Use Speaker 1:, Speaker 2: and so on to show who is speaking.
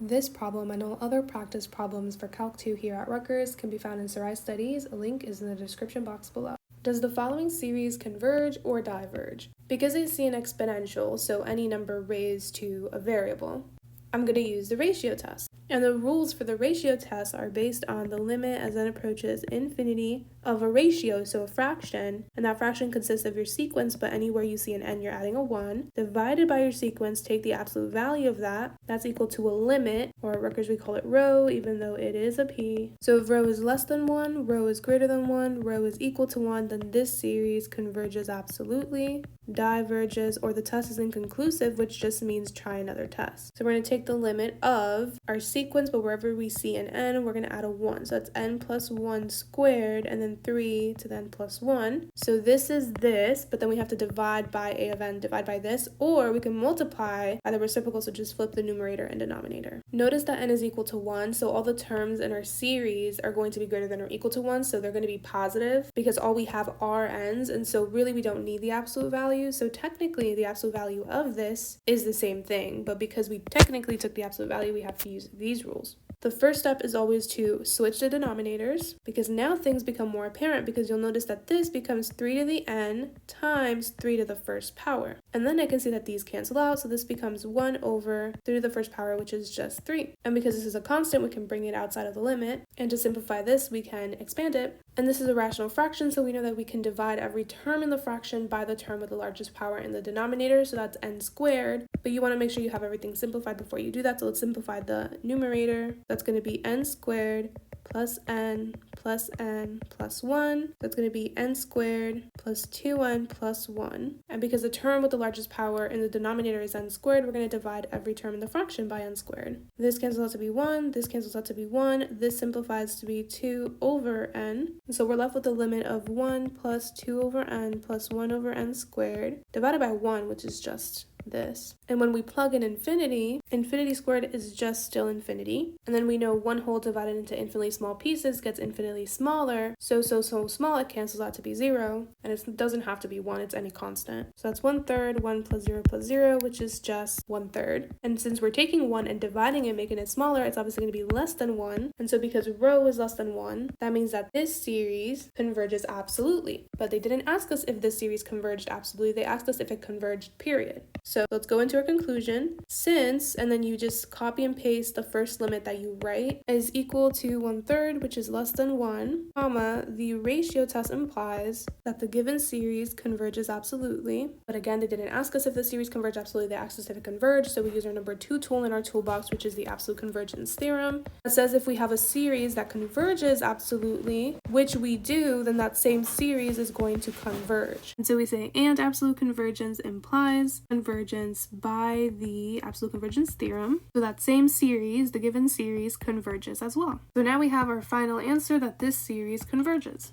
Speaker 1: This problem and all other practice problems for Calc 2 here at Rutgers can be found in Sarai Studies. A link is in the description box below. Does the following series converge or diverge? Because I see an exponential, so any number raised to a variable, I'm going to use the ratio test. And the rules for the ratio test are based on the limit as n approaches infinity of a ratio, so a fraction, and that fraction consists of your sequence, but anywhere you see an n, you're adding a 1, divided by your sequence, take the absolute value of that, that's equal to a limit, or at Rutgers we call it rho, even though it is a p. So if rho is less than 1, rho is greater than 1, rho is equal to 1, then this series converges absolutely, diverges, or the test is inconclusive, which just means try another test. So we're going to take the limit of our sequence, but wherever we see an n, we're going to add a 1. So that's n plus 1 squared, and then 3 to the n plus 1. So this is this, but then we have to divide by a of n, divide by this, or we can multiply by the reciprocal, so just flip the numerator and denominator. Notice that n is equal to 1, so all the terms in our series are going to be greater than or equal to 1, so they're going to be positive because all we have are n's, and so really we don't need the absolute value. So technically the absolute value of this is the same thing, but because we technically took the absolute value, we have to use these rules. The first step is always to switch the denominators, because now things become more apparent, because you'll notice that this becomes 3 to the n times 3 to the first power. And then I can see that these cancel out, so this becomes 1 over 3 to the first power, which is just 3. And because this is a constant, we can bring it outside of the limit. And to simplify this, we can expand it. And this is a rational fraction, so we know that we can divide every term in the fraction by the term with the largest power in the denominator, so that's n squared. But you want to make sure you have everything simplified before you do that, so let's simplify the numerator. That's going to be n squared plus n plus n plus 1. That's going to be n squared plus 2n plus 1. And because the term with the largest power in the denominator is n squared, we're going to divide every term in the fraction by n squared. This cancels out to be 1, this cancels out to be 1, this simplifies to be 2 over n. And so we're left with a limit of 1 plus 2 over n plus 1 over n squared divided by 1, which is just this. And when we plug in infinity, infinity squared is just still infinity. And then we know 1 whole divided into infinitely small pieces gets infinitely smaller. So small it cancels out to be 0. And it doesn't have to be 1, it's any constant. So that's 1/3, 1 plus 0, which is just 1/3. And since we're taking 1 and dividing it, making it smaller, it's obviously going to be less than 1. And so because rho is less than 1, that means that this series converges absolutely. But they didn't ask us if this series converged absolutely, they asked us if it converged, period. So let's go into our conclusion. Since, and then you just copy and paste the first limit that you write, is equal to 1/3, which is less than 1, comma, the ratio test implies that the given series converges absolutely. But again, they didn't ask us if the series converged absolutely, they asked us if it converged, so we use our number 2 tool in our toolbox, which is the absolute convergence theorem. It says if we have a series that converges absolutely, which we do, then that same series is going to converge. And so we say, and absolute convergence implies convergence by the absolute convergence theorem. So that same series, the given series, converges as well. So now we have our final answer that this series converges.